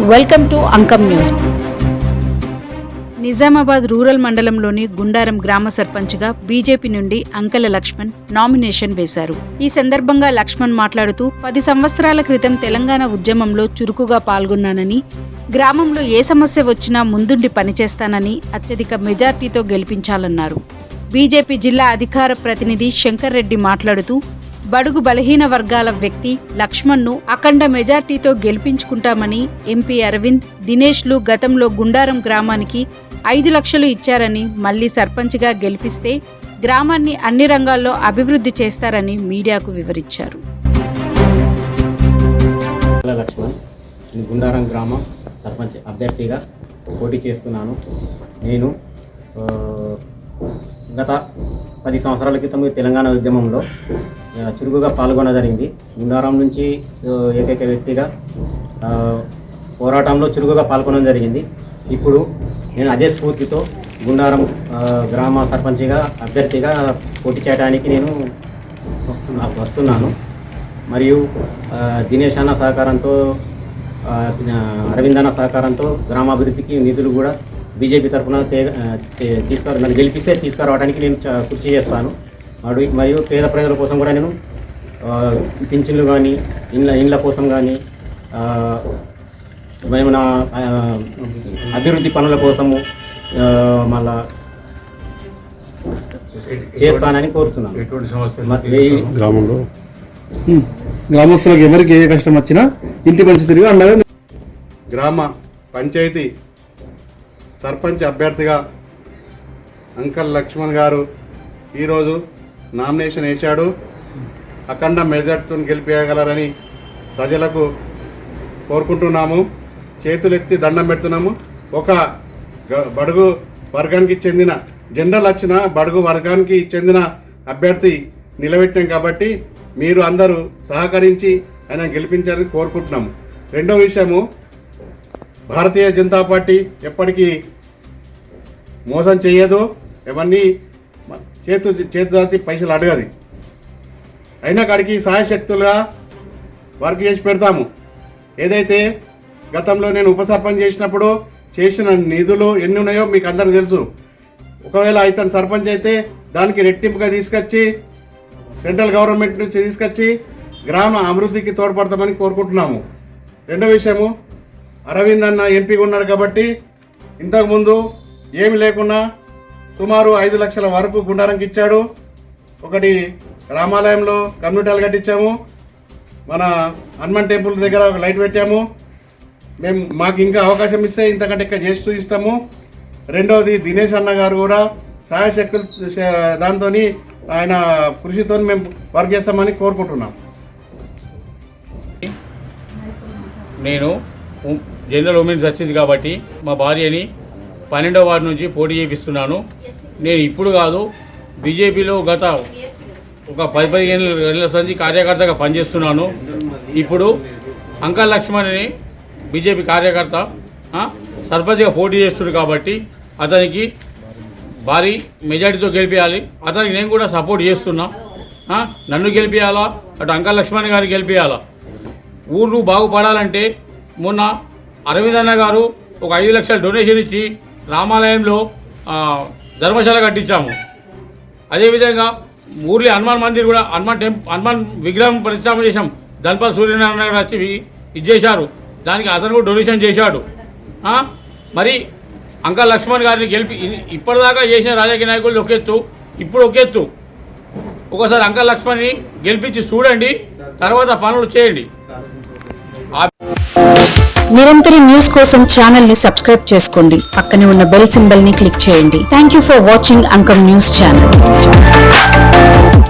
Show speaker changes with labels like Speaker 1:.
Speaker 1: Welcome to Ankam news. Nizamabad rural మండలంలోని గుండారం గ్రామ సర్పంచ్గా బీజేపీ నుండి అంకల లక్ష్మణ్ నామినేషన్ వేశారు. ఈ సందర్భంగా లక్ష్మణ్ మాట్లాడుతూ 10 సంవత్సరాల క్రితం తెలంగాణ ఉద్యమంలో చురుకుగా పాల్గొన్నానని, గ్రామంలో ఏ సమస్య వచ్చినా ముందుండి పనిచేస్తానని అత్యధిక మెజార్టీతో గెలిపించాలన్నారు. బీజేపీ జిల్లా అధికార ప్రతినిధి శంకర్ రెడ్డి మాట్లాడుతూ బడుగు బలహీన వర్గాల వ్యక్తి లక్ష్మణ్ను అఖండ మెజార్టీతో గెలిపించుకుంటామని, ఎంపీ అరవింద్, దినేష్లు గతంలో గుండారం గ్రామానికి 5 లక్షలు ఇచ్చారని, మళ్లీ సర్పంచ్గా గెలిపిస్తే గ్రామాన్ని అన్ని రంగాల్లో అభివృద్ధి చేస్తారని మీడియాకు వివరించారు.
Speaker 2: లక్ష్మణ్, గుండారం గ్రామం సర్పంచ్ అభ్యర్థిగా పోటీ చేస్తున్నాను. నేను గత 10 సంవత్సరాల క్రితం తెలంగాణ ఉద్యమంలో చురుకుగా పాల్గొనడం జరిగింది. గుండారం నుంచి ఏకైక వ్యక్తిగా పోరాటంలో చురుకుగా పాల్గొనడం జరిగింది. ఇప్పుడు నేను అదే స్ఫూర్తితో గుండారం గ్రామ సర్పంచ్గా అభ్యర్థిగా పోటీ చేయడానికి నేను వస్తున్నాను. మరియు దినేష్ అన్న సహకారంతో, అరవింద్ అన్న సహకారంతో గ్రామాభివృద్ధికి నిధులు కూడా బీజేపీ తరఫున నన్ను గెలిపిస్తే తీసుకురావడానికి నేను కృషి చేస్తాను. మరియు పేద ప్రజల కోసం కూడా నేను పింఛన్లు కానీ ఇండ్ల కోసం కానీ ఏమైనా అభివృద్ధి పనుల కోసము మళ్ళా చేస్తానని కోరుతున్నాను.
Speaker 3: గ్రామస్తులకు ఎవరికి ఏ కష్టం వచ్చినా ఇంటి మంచి తిరిగి అండగా
Speaker 4: గ్రామ పంచాయతీ సర్పంచ్ అభ్యర్థిగా అంకల్ లక్ష్మణ్ గారు ఈరోజు నామినేషన్ వేశాడు. అఖండ మెజార్టీతో గెలిపేయగలరని ప్రజలకు కోరుకుంటున్నాము. చేతులెత్తి దండం పెడుతున్నాము. ఒక బడుగు వర్గానికి చెందిన జనరల్ వచ్చిన బడుగు వర్గానికి చెందిన అభ్యర్థి నిలబెట్టాం కాబట్టి మీరు అందరూ సహకరించి ఆయన గెలిపించాలని కోరుకుంటున్నాము. రెండో విషయము, భారతీయ జనతా పార్టీ ఎప్పటికీ మోసం చేయదు. ఎవరిని చేతు దాచి పైసలు అడగది. అయినా కాడికి సహాయశక్తులుగా వర్క్ చేసి పెడతాము. ఏదైతే గతంలో నేను ఉప సర్పంచ్ చేసినప్పుడు చేసిన నిధులు ఎన్ని ఉన్నాయో మీకు అందరికీ తెలుసు. ఒకవేళ ఇతను సర్పంచ్ అయితే దానికి రెట్టింపుగా తీసుకొచ్చి సెంట్రల్ గవర్నమెంట్ నుంచి తీసుకొచ్చి గ్రామ అభివృద్ధికి తోడ్పడతామని కోరుకుంటున్నాము. రెండో విషయము, అరవింద్ అన్న ఎంపీగా ఉన్నారు కాబట్టి ఇంతకుముందు ఏమి లేకున్నా సుమారు 5 లక్షల వరకు గుండారంకి ఇచ్చాడు. ఒకటి రామాలయంలో కమ్యూనిటీలు కట్టించాము. మన హనుమాన్ టెంపుల్ దగ్గర ఒక లైట్ పెట్టాము. మాకు ఇంకా అవకాశం ఇస్తే ఇంతకంటే ఇంకా చేస్తూ ఇస్తాము. రెండవది, దినేష్ అన్న గారు కూడా సహాయశక్తులు దాంతో ఆయన కృషితో మేము వర్క్ చేస్తామని కోరుకుంటున్నాం.
Speaker 5: నేను జనరల్ ఉమెన్స్ వచ్చింది కాబట్టి మా భార్యని 12వ వార్డు నుంచి పోటీ చేపిస్తున్నాను. నేను ఇప్పుడు కాదు, బీజేపీలో గత ఒక 10-15 ఏళ్ళ నుంచి కార్యకర్తగా పనిచేస్తున్నాను. ఇప్పుడు అంకల్ లక్ష్మణ్ని బీజేపీ కార్యకర్త సర్పంచ్గా పోటీ చేస్తున్నాడు కాబట్టి అతనికి భారీ మెజార్టీతో గెలిపించాలి. అతనికి నేను కూడా సపోర్ట్ చేస్తున్నా. నన్ను గెలిపించాలా, అటు అంకల్ లక్ష్మణ్ గారిని గెలిపించాలా. ఊరు బాగుపడాలంటే మొన్న అరవింద్ అన్న గారు ఒక 5 లక్షల డొనేషన్ ఇచ్చి రామాలయంలో ధర్మశాల కట్టించాము. అదేవిధంగా ఊర్లో హనుమాన్ మందిర్ కూడా హనుమాన్ విగ్రహం ప్రతిష్టాపన చేశాం. ధన్పాల్ సూర్యనారాయణ గారు వచ్చి ఇది చేశారు. దానికి అతను కూడా డొనేషన్ చేశాడు. మరి అంకల్ లక్ష్మణ్ గారిని గెలిపి ఇప్పటిదాకా చేసిన రాజకీయ నాయకులు ఒక ఎత్తు, ఇప్పుడు ఒక ఎత్తు. ఒకసారి అంకల్ లక్ష్మణ్ని గెలిపించి చూడండి, తర్వాత పనులు చేయండి.
Speaker 1: నిరంతర న్యూస్ కోసం ఛానల్ ని సబ్స్క్రైబ్ చేసుకోండి. పక్కనే ఉన్న బెల్ సింబల్ ని క్లిక్ చేయండి. Thank you for watching Ankam news channel.